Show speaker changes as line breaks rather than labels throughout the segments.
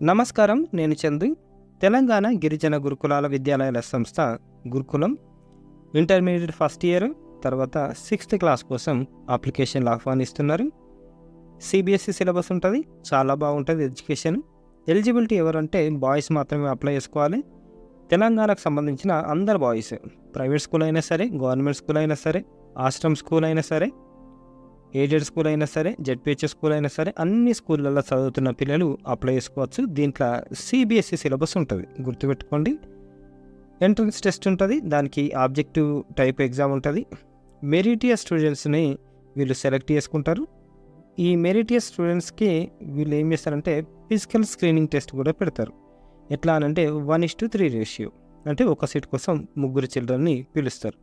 నమస్కారం, నేను చందు. తెలంగాణ గిరిజన గురుకులాల విద్యాలయాల సంస్థ గురుకులం ఇంటర్మీడియట్ ఫస్ట్ ఇయర్ తర్వాత 6th క్లాస్ కోసం అప్లికేషన్లు ఆహ్వానిస్తున్నారు. సిబిఎస్ఈ సిలబస్ ఉంటుంది, చాలా బాగుంటుంది ఎడ్యుకేషన్. ఎలిజిబిలిటీ ఎవరంటే బాయ్స్ మాత్రమే అప్లై చేసుకోవాలి. తెలంగాణకు సంబంధించిన అందరు బాయ్స్, ప్రైవేట్ స్కూల్ అయినా సరే, గవర్నమెంట్ స్కూల్ అయినా సరే, ఆశ్రమ్ స్కూల్ అయినా సరే, ఎయిడెడ్ స్కూల్ అయినా సరే, జెడ్పిహెచ్ఎస్ స్కూల్ అయినా సరే, అన్ని స్కూళ్ళల్లో చదువుతున్న పిల్లలు అప్లై చేసుకోవచ్చు. దీంట్లో సిబిఎస్ఈ సిలబస్ ఉంటుంది, గుర్తుపెట్టుకోండి. ఎంట్రన్స్ టెస్ట్ ఉంటుంది, దానికి ఆబ్జెక్టివ్ టైప్ ఎగ్జామ్ ఉంటుంది. మెరిటియస్ స్టూడెంట్స్ని వీళ్ళు సెలెక్ట్ చేసుకుంటారు. ఈ మెరిటియస్ స్టూడెంట్స్కి వీళ్ళు ఏం చేస్తారంటే ఫిజికల్ స్క్రీనింగ్ టెస్ట్ కూడా పెడతారు. ఎట్లా అనంటే 1:3 రేషియో, అంటే ఒక సీట్ కోసం 3 చిల్డ్రన్ని పిలుస్తారు.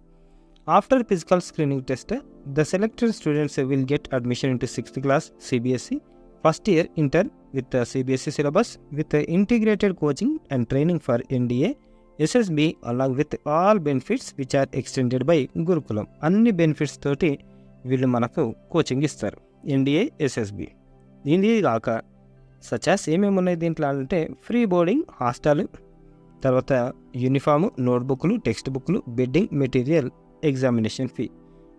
After physical screening test, the selected students will get admission into 6th class CBSE first year inter with the CBSE syllabus with the integrated coaching and training for NDA, SSB along with all benefits which are extended by Gurukulam. అన్ని benefits తోటి వీళ్ళు మనకు coaching ఇస్తారు. NDA, SSB. దీని కాక సచాస్ ఏమేమి ఉన్నాయి దీంట్లో అంటే ఫ్రీ బోర్డింగ్, హాస్టల్, తర్వాత యూనిఫాము, నోట్బుక్లు, టెక్స్ట్ బుక్లు, బెడ్డింగ్ మెటీరియల్, ఎగ్జామినేషన్ ఫీ.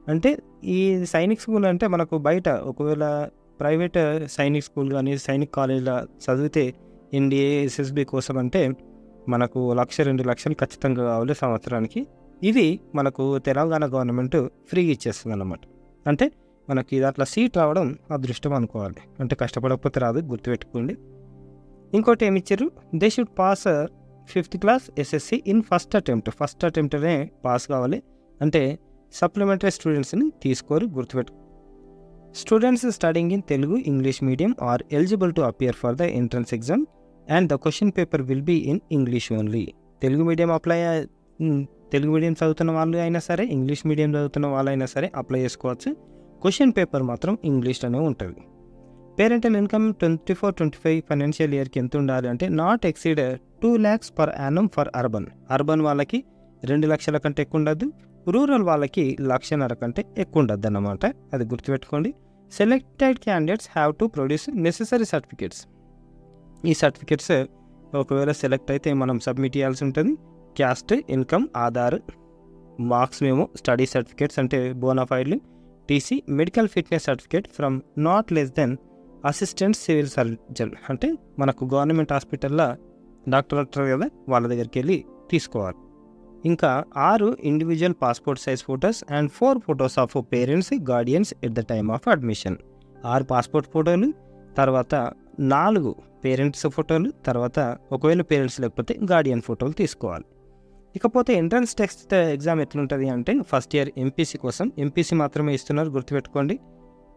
అంటే ఈ సైనిక్ స్కూల్ అంటే మనకు బయట ఒకవేళ ప్రైవేట్ సైనిక్ స్కూల్ కానీ సైనిక్ కాలేజ్లో చదివితే NDA, SSB కోసం అంటే మనకు 1,00,000-2 లక్షలు ఖచ్చితంగా కావాలి సంవత్సరానికి. ఇది మనకు తెలంగాణ గవర్నమెంట్ ఫ్రీగా ఇచ్చేస్తుంది అన్నమాట. అంటే మనకి దాంట్లో సీట్ రావడం అదృష్టం అనుకోవాలి, అంటే కష్టపడకపోతే రాదు, గుర్తుపెట్టుకోండి. ఇంకోటి ఏమి ఇచ్చారు, they should pass 5th class SSC in first అటెంప్ట్నే పాస్ కావాలి. అంటే సప్లిమెంటరీ స్టూడెంట్స్ని తీసుకోరు, గుర్తుపెట్టు. Students studying in Telugu, English medium are eligible to appear for the entrance exam and the question paper will be in English only. Telugu medium చదువుతున్న వాళ్ళు అయినా సరే, ఇంగ్లీష్ మీడియం చదువుతున్న వాళ్ళైనా సరే అప్లై చేసుకోవచ్చు. క్వశ్చన్ పేపర్ మాత్రం ఇంగ్లీష్లోనే ఉంటుంది. పేరెంటల్ ఇన్కమ్ 24-25 ఫైనాన్షియల్ ఇయర్కి ఎంత ఉండాలి అంటే not exceed 2 lakhs per annum for urban వాళ్ళకి 2 లక్షల కంటే ఎక్కువ ఉండద్దు, రూరల్ వాళ్ళకి 1,50,000 కంటే ఎక్కువ ఉండద్దు అన్నమాట. అది గుర్తుపెట్టుకోండి. Selected candidates have to produce necessary certificates. ఈ సర్టిఫికేట్స్ ఒకవేళ సెలెక్ట్ అయితే మనం సబ్మిట్ చేయాల్సి ఉంటుంది. క్యాస్ట్, ఇన్కమ్, ఆధార్, మార్క్స్ మేము, స్టడీ సర్టిఫికేట్స్ అంటే బోనాఫైడ్లు, TC, medical fitness certificate from not less than assistant civil surgeon, అంటే మనకు గవర్నమెంట్ హాస్పిటల్లో డాక్టర్ అంటారు కదా, వాళ్ళ దగ్గరికి వెళ్ళి తీసుకోవాలి. ఇంకా 6 individual passport size photos and 4 photos of parents, guardians at the time of admission. 6 passport ఫోటోలు, తర్వాత 4 పేరెంట్స్ ఫోటోలు, తర్వాత ఒకవేళ పేరెంట్స్ లేకపోతే గార్డియన్ ఫోటోలు తీసుకోవాలి. ఇకపోతే ఎంట్రన్స్ టెస్ట్ ఎగ్జామ్ ఎట్లుంటుంది అంటే ఫస్ట్ ఇయర్ ఎంపీసీ కోసం ఎంపీసీ మాత్రమే ఇస్తున్నారు, గుర్తుపెట్టుకోండి.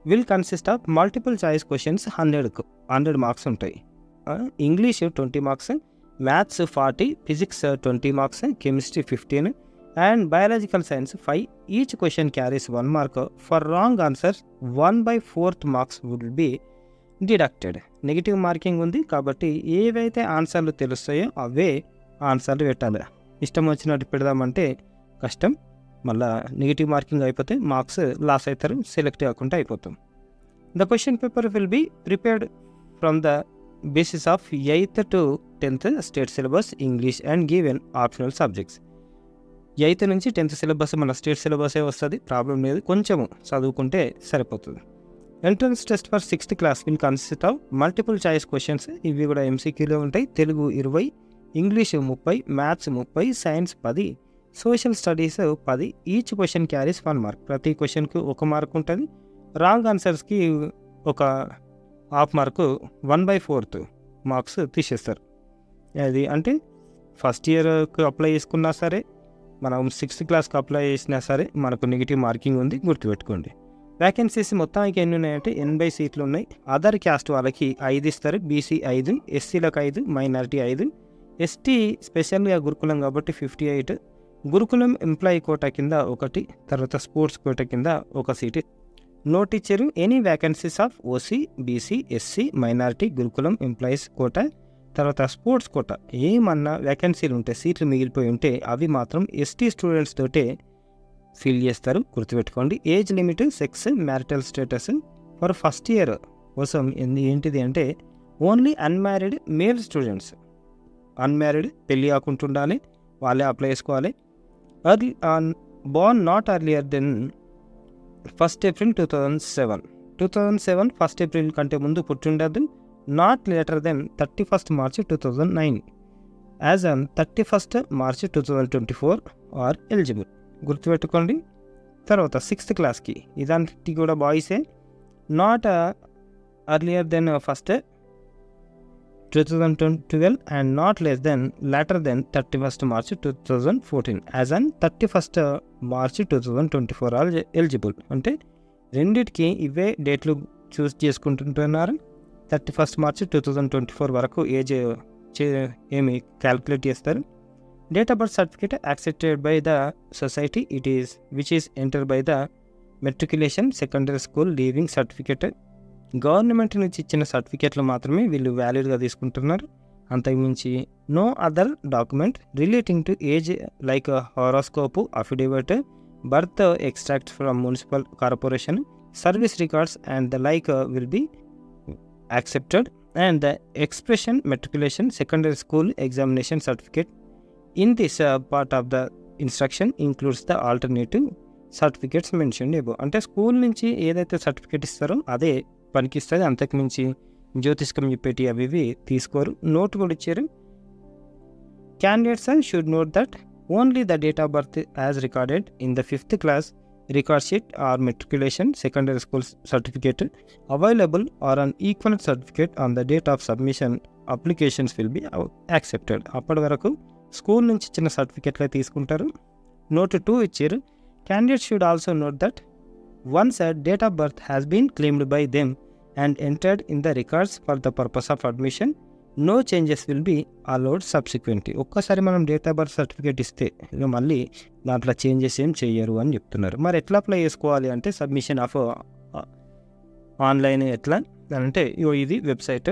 Will consist of multiple choice questions 100 marks ఉంటాయి. English 20 marks, maths 40, physics 20 marks, chemistry 15 and biological science 5. Each question carries 1 mark. For wrong answers 1/4 marks will be deducted. Negative marking ఉంది కాబట్టి ఏవైతే ఆన్సర్లు తెలుస్తాయో అవే ఆన్సర్లు పెట్టాలి. ఇష్టం వచ్చినట్టు పెడదామంటే కష్టం, మళ్ళీ నెగిటివ్ మార్కింగ్ అయిపోతే మార్క్స్ లాస్ అవుతారు, సెలెక్ట్ కాకుండా అయిపోతాం. The question paper will be prepared from the basis of 8th to 10th state syllabus English and given optional subjects. 8th నుంచి 10th సిలబస్ మన స్టేట్ సిలబసే వస్తుంది, ప్రాబ్లం లేదు, కొంచెము చదువుకుంటే సరిపోతుంది. Entrance test for 6th class will consist of multiple choice questions, ఇవి కూడా ఎంసీక్యూలో ఉంటాయి. Telugu 20, English 30, maths 30, science 10, social studies 10. Each question carries 1 mark. ప్రతి క్వశ్చన్కు 1 మార్క్ ఉంటుంది. రాంగ్ ఆన్సర్స్కి ఒక హాఫ్ మార్కు, 1/4 మార్క్స్ తీసేస్తారు. అది అంటే ఫస్ట్ ఇయర్కి అప్లై చేసుకున్నా సరే, మనం 6th క్లాస్కి అప్లై చేసినా సరే మనకు నెగిటివ్ మార్కింగ్ ఉంది, గుర్తుపెట్టుకోండి. వ్యాకెన్సీస్ మొత్తానికి ఎన్ని ఉన్నాయంటే 80 సీట్లు ఉన్నాయి. అదర్ క్యాస్ట్ వాళ్ళకి 5 ఇస్తారు, బీసీ 5, ఎస్సీలకు 5, మైనారిటీ 5, ఎస్టీ స్పెషల్గా గురుకులం కాబట్టి 58, గురుకులం ఎంప్లాయీ కోటా కింద 1, తర్వాత స్పోర్ట్స్ కోటా కింద 1 సీటు. నోట్ ఇచ్చారు, any vacancies of OC, BC, SC, minority, Gurukulam employees quota, తర్వాత స్పోర్ట్స్ కోటా ఏమన్నా వ్యాకెన్సీలు ఉంటే, సీట్లు మిగిలిపోయి ఉంటే అవి మాత్రం ఎస్టీ స్టూడెంట్స్ తోటే ఫిల్ చేస్తారు, గుర్తుపెట్టుకోండి. Age limit, sex, marital status for first year కోసం ఏంటిది అంటే only unmarried male students, unmarried పెళ్ళి కాకుండా ఉండాలి, వాళ్ళే అప్లై చేసుకోవాలి. Early born not earlier than 1st April 2007 1st April కంటే ముందు పుట్టిండదు. Not later than 31st March 2009 as on 31st March 2024 are eligible. గుర్తుపెట్టుకోండి. తర్వాత 6th క్లాస్కి ఇదానికి కూడా బాయ్సే. Not earlier than 1st 2012 and not less than later than 31st March 2014 as on 31st March 2024 are eligible. అంటే రెండిటికి ఇవే డేట్లు చూస్ చేసుకుంటుంటున్నారు. 31st March 2024 వరకు ఏజ్ ఏమి క్యాల్కులేట్ చేస్తారు. Date of birth certificate accepted by the society which is enter by the matriculation secondary school leaving certificate. Government నుంచి ఇచ్చిన సర్టిఫికేట్లు మాత్రమే వీళ్ళు వ్యాలిడ్గా తీసుకుంటున్నారు. అంతకుమించి no other document relating to age like horoscope, affidavit, birth extract from municipal corporation, service records and the like will be accepted. And the expression matriculation secondary school examination certificate in this part of the instruction includes the alternative certificates mention above. అంటే school నుంచి ఏదైతే certificate ఇస్తారో అదే పనికిస్తుంది, అంతకుమించి జ్యోతిష్కం చెప్పేటి అవి ఇవి తీసుకోరు. Note కూడా ఇచ్చారు. Candidates should note that only the date of birth as recorded in the 5th class record sheet or matriculation secondary school certificate available or an equal certificate on the date of submission applications will be accepted. అప్పటి వరకు school నుంచి ఇచ్చిన సర్టిఫికేట్లే తీసుకుంటారు. Note 2 ఇచ్చారు. Candidates should also note that once a date of birth has been claimed by them and entered in the records for the purpose of admission, no changes will be allowed subsequently. ఒక్కసారి మనం date of birth certificate ఇస్తే ఇక మళ్ళీ దాంట్లో changes ఏం చేయరు అని చెప్తున్నారు. మరి ఎట్లా అప్లై చేసుకోవాలి అంటే సబ్మిషన్ ఆఫ్ ఆన్లైన్ ఎట్లా అంటే ఇది website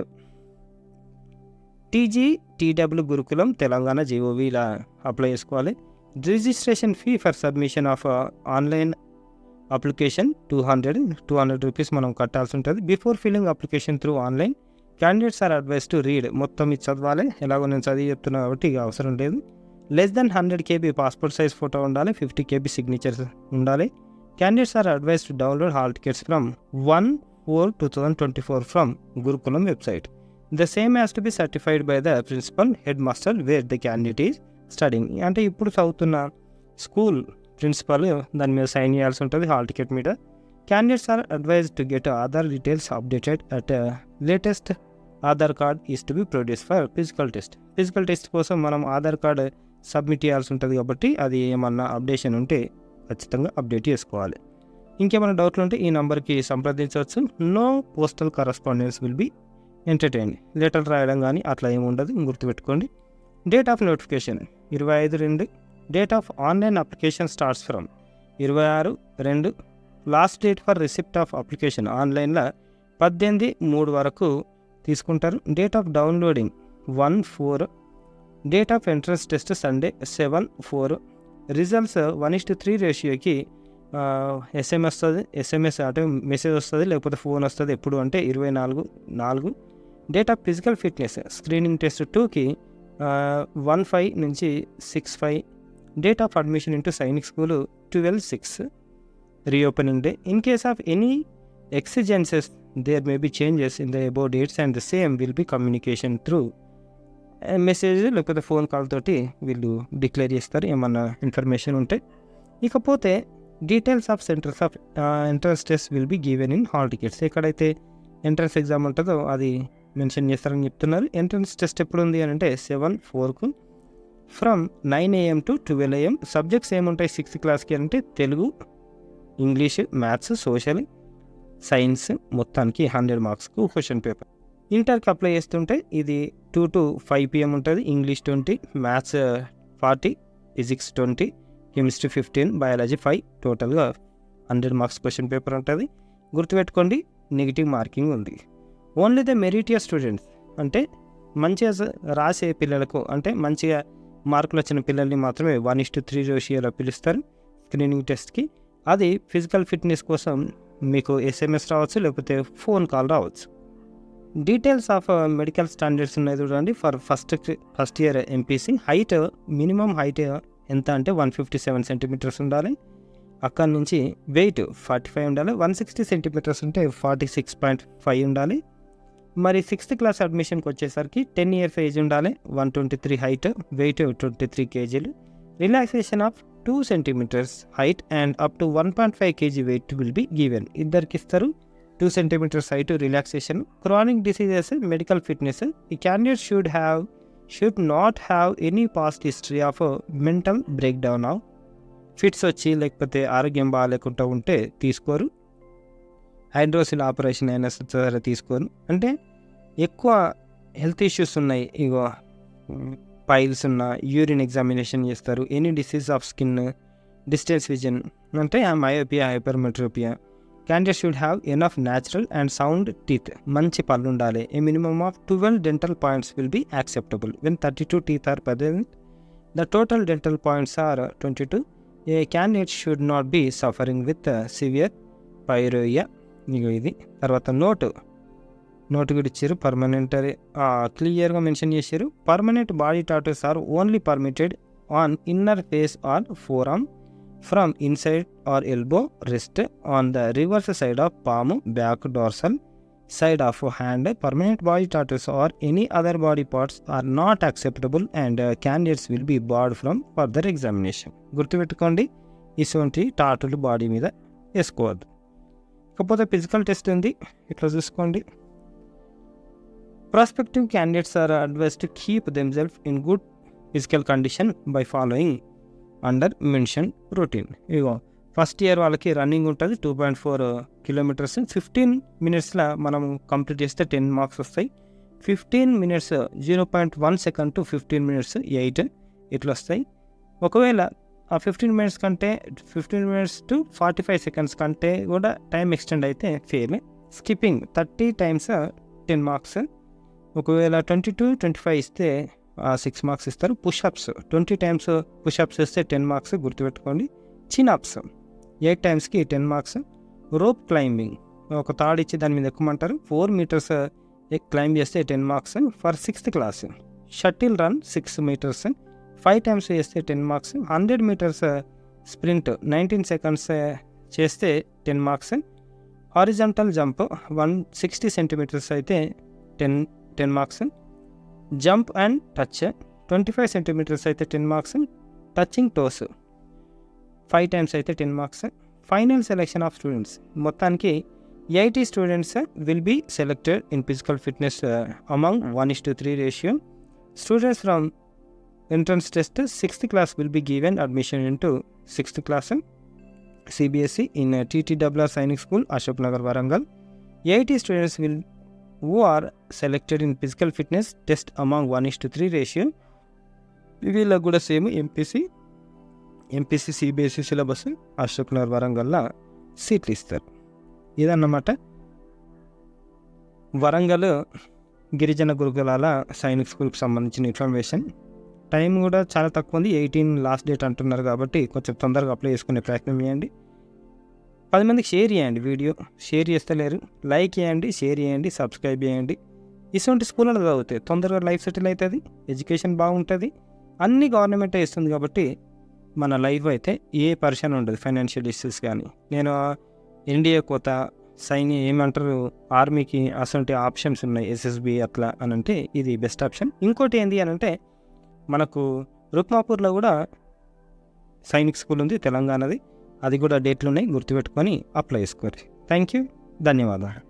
TGTW Gurukulam Telangana GOV ఇలా అప్లై చేసుకోవాలి. Registration fee for submission of online application 200 rupees మనం కట్టాల్సి ఉంటుంది. Before filling application through online candidates are advise to read. మొత్తం ఇది చదవాలి. ఎలాగో నేను చదివి చెప్తున్నా కాబట్టి ఇక అవసరం లేదు. Less than 100 KB passport size photo ఉండాలి. 50 KB సిగ్నేచర్స్ ఉండాలి. Candidates are advise to download hall tickets from 1/4/2024 from Gurukulam website. The same has to be certified by the principal head master where the candidate is studying. అంటే ఇప్పుడు చదువుతున్న school principal దాని మీద sign చేయాల్సి ఉంటుంది hall ticket మీద. Candidates are advise to get Aadhaar details updated at latest Aadhaar card is to be produce for physical test. Physical test కోసం మనం ఆధార్ కార్డ్ సబ్మిట్ చేయాల్సి ఉంటుంది కాబట్టి అది ఏమన్నా అప్డేషన్ ఉంటే ఖచ్చితంగా అప్డేట్ చేసుకోవాలి. ఇంకేమైనా డౌట్లు ఉంటే ఈ నెంబర్కి సంప్రదించవచ్చు. No postal correspondence will be entertain. Letter రాయడం కానీ అట్లా ఏమి ఉండదు, గుర్తుపెట్టుకోండి. Date of notification 25/2. Date of online application starts from 26/2. Last date for receipt of application ఆన్లైన్లో 18/3 వరకు తీసుకుంటారు. Date of downloading 1/4. Date of entrance test Sunday 7/4. Results 1:3 రేషియోకి ఎస్ఎంఎస్ అంటే మెసేజ్ వస్తుంది, లేకపోతే ఫోన్ వస్తుంది. ఎప్పుడు అంటే 24/4. Date of physical fitness screening test 2కి 1/5 నుంచి 6/5. Date of admission into Sainik school 12/6. Reopening day. In case of any exigencies there may be changes in the above dates and the same will be communication through message లేకపోతే phone call తోటి వీళ్ళు declare చేస్తారు ఏమన్నా information ఉంటే. ఇకపోతే details of centres of entrance test will be given in hall tickets. ఎక్కడైతే entrance exam ఉంటుందో అది మెన్షన్ చేస్తారని చెప్తున్నారు. ఎంట్రన్స్ టెస్ట్ ఎప్పుడు ఉంది అని అంటే 7/4కు from 9 AM to 12 AM. Subjects ఏముంటాయి 6th classకి అంటే Telugu, English, maths, social, science మొత్తానికి 100 మార్క్స్కు క్వశ్చన్ పేపర్. ఇంటర్కి అప్లై చేస్తుంటే ఇది 2 to 5 PM ఉంటుంది. English 20, maths 40, physics 20, chemistry 15, biology 5. టోటల్గా 100 మార్క్స్ క్వశ్చన్ పేపర్ ఉంటుంది. గుర్తుపెట్టుకోండి, నెగిటివ్ మార్కింగ్ ఉంది. ఓన్లీ ద మెరిటియస్ స్టూడెంట్స్ అంటే మంచిగా రాసే పిల్లలకు అంటే మంచిగా మార్కులు వచ్చిన పిల్లల్ని మాత్రమే 1:3 రేషియోలో పిలుస్తారు స్క్రీనింగ్ టెస్ట్కి. అది ఫిజికల్ ఫిట్నెస్ కోసం మీకు SMS రావచ్చు, లేకపోతే ఫోన్ కాల్ రావచ్చు. డీటెయిల్స్ ఆఫ్ మెడికల్ స్టాండర్డ్స్ ఉన్నాయి చూడండి. For first year MPC height, minimum height ఎంత అంటే 157 సెంటీమీటర్స్ ఉండాలి. అక్కడి నుంచి వెయిట్ 45 ఉండాలి. 160 సెంటీమీటర్స్ ఉంటే 46.5 ఉండాలి. మరి 6th క్లాస్ అడ్మిషన్కి వచ్చేసరికి 10 years ఏజ్ ఉండాలి. 123 height, weight 23 kg. Relaxation of 2 centimetres height and up to 1.5 kg weight will be given. ఇద్దరికి ఇస్తారు 2 centimetres height, relaxation. Chronic diseases, medical fitness. ఈ candidate should not have any past history of mental breakdown of fits వచ్చి లేకపోతే ఆరోగ్యం బాగాలేకుండా ఉంటే తీసుకోరు. Hydrocele operation అయినా సరే తీసుకోరు. అంటే ఎక్కువ హెల్త్ ఇష్యూస్ ఉన్నాయి, ఇగో పైల్స్ ఉన్న, యూరిన్ ఎగ్జామినేషన్ చేస్తారు. Any disease of skin, distance vision అంటే myopia, hypermetropia. Candidate should have enough natural and sound teeth. మంచి పళ్ళు ఉండాలి. A minimum of 12 dental points will be acceptable when 32 teeth are present. The total dental points are 22. A candidate should not be suffering with severe pyorrhea. ఇది తర్వాత note కూడా ఇచ్చారు. Permanent క్లియర్గా mention చేశారు. Permanent body tattoos are only permitted on inner face or forearm from inside or elbow, wrist, on the reverse side of palm, back, dorsal side of hand. Permanent body tattoos or any other body parts are not acceptable and candidates will be barred from further examination. గుర్తుపెట్టుకోండి, ఇటువంటి టాటూలు body మీద వేసుకోవద్దు. ఇకపోతే physical test ఉంది, ఇట్లా చూసుకోండి. Prospective candidates are advised to keep themself in good physical condition by following under mention routine. ఇగో first year వాళ్ళకి రన్నింగ్ ఉంటుంది 2.4 kilometers. 15 minutesలో మనం కంప్లీట్ చేస్తే 10 marks వస్తాయి. 15 minutes 0.1 second to 15 minutes 8 ఇట్లా వస్తాయి. ఒకవేళ ఆ 15 minutes కంటే 15 minutes to 45 seconds కంటే కూడా టైం ఎక్స్టెండ్ అయితే ఫెయిల్. Skipping 30 times 10 marks. ఒకవేళ 22-25 ఇస్తే 6 marks ఇస్తారు. పుషప్స్ 20 times పుషప్స్ ఇస్తే 10 marks గుర్తుపెట్టుకోండి. చిన్అప్స్ 8 timesకి 10 marks. రోప్ క్లైంబింగ్ ఒక తాడు ఇచ్చి దాని మీద ఎక్కుమంటారు. 4 meters క్లైంబ్ చేస్తే 10 marks for 6th class. Shuttle run 6 meters 5 times చేస్తే 10 marks. 100 meters స్ప్రింట్ 19 seconds చేస్తే 10 marks. హారిజాంటల్ జంప్ 160 centimeters అయితే 10 marks. Jump and touch 25 centimeters అయితే 10 marks. టచింగ్ టోస్ 5 times అయితే 10 marks. Final selection of students మొత్తానికి 80 students will be selected in physical fitness among 1:3 ratio. Students from entrance test 6th class will be given admission into 6th class CBSE in TTWR Sainik School, Ashok Nagar, Warangal. 80 students who are selected in physical fitness test among 1:3 ratio. వీళ్ళకు కూడా same MPC CBSE syllabus Ashok Nagar వరంగల్లో సీట్లు ఇస్తారు. ఇదన్నమాట వరంగల్ గిరిజన గురుకులాల సైనిక్ స్కూల్కి సంబంధించిన information. Time కూడా చాలా తక్కువ ఉంది, 18 లాస్ట్ డేట్ అంటున్నారు కాబట్టి కొంచెం తొందరగా అప్లై చేసుకునే ప్రయత్నం చేయండి. 10 మందికి షేర్ చేయండి. వీడియో షేర్ చేస్తలేరు, లైక్ చేయండి, షేర్ చేయండి, సబ్స్క్రైబ్ చేయండి. ఇటువంటి స్కూళ్ళలో చదివితే తొందరగా లైఫ్ సెటిల్ అవుతుంది, ఎడ్యుకేషన్ బాగుంటుంది, అన్ని గవర్నమెంటే ఇస్తుంది కాబట్టి మన లైఫ్ అయితే ఏ పరిశాన్ ఉండదు. ఫైనాన్షియల్ ఇష్యూస్ కానీ, నేను ఎన్డీఏ కోత ఏమంటారు ఆర్మీకి అసలు ఆప్షన్స్ ఉన్నాయి, ఎస్ఎస్బి అట్లా అని అంటే ఇది బెస్ట్ ఆప్షన్. ఇంకోటి ఏంటి అని అంటే మనకు రుక్మాపూర్లో కూడా సైనిక్ స్కూల్ ఉంది తెలంగాణది, అది కూడా డేట్లు ఉన్నాయి, గుర్తుపెట్టుకొని అప్లై చేసుకోరు. థ్యాంక్ యూ, ధన్యవాదాలు.